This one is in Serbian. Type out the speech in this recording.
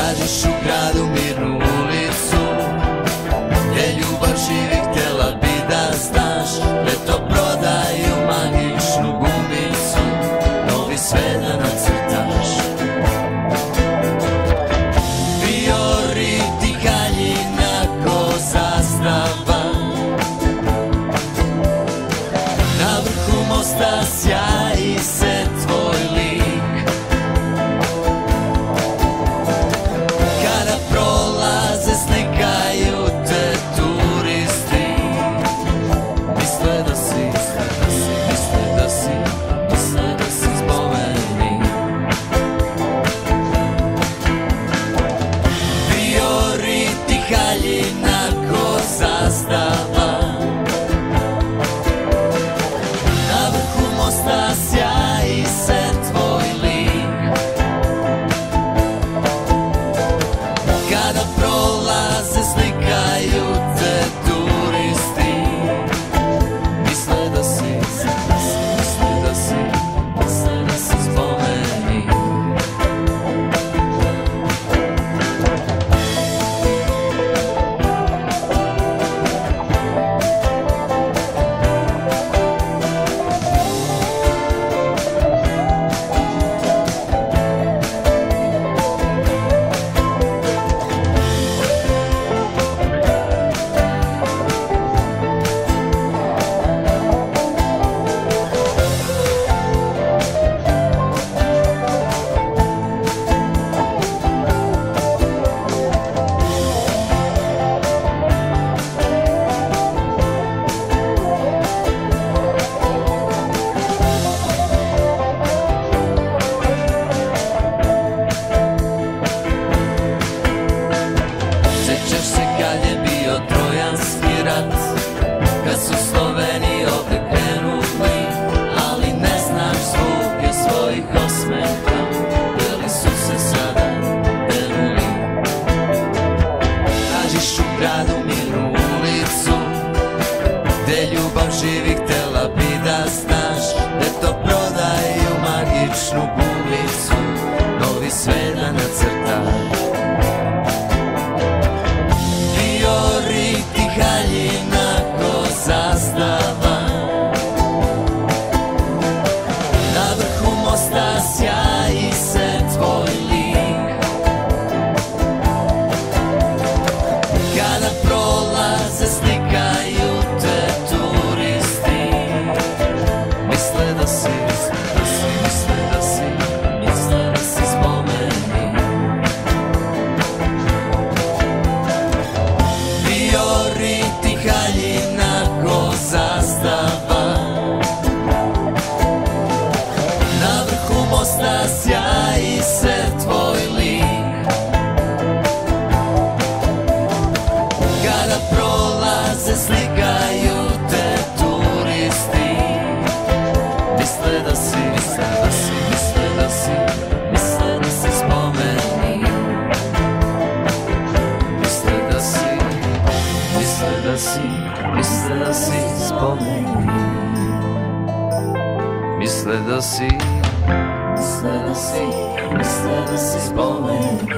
Tražiš u gradu mirnu ulicu gdje ljubav živi, htjela bi da znaš. Leto prodaju magičnu gumicu, novi sve da nacrtaš. Fiorit i haljina ko zastava, na vrhu mosta sjaji se tvoj lik. Kada prolaze slikaju te turisti, misle da si spomenik. Fiorit i haljina ko zastava, na vrhu mosta sjaji se tvoj lik. Kada prolaze slikaju te turisti, misle da si spomenik. Sjećaš se kad je bio Trojanski rat, kad su Sloveni ovdje krenuli, ali ne znaš zvuke svojih osmeha, bili su se sada denuli. Tražiš u gradu mirnu ulicu gdje ljubav živi, htjela bi da znaš. Eto prodaju magičnu gumicu, novi sve da nacrtaš. Fiorit i haljina ko zastava, na vrhu mosta sjaji se tvoj lik. Kada prolaze slikaju te turisti, misle da si spomenik. Fiorit i haljina ko zastava, na vrhu mosta sjaji se tvoj lik. Kada prolaze slikaju te turisti, misle da si spomenik. Misle da si spomenik. Misle da si spomenik.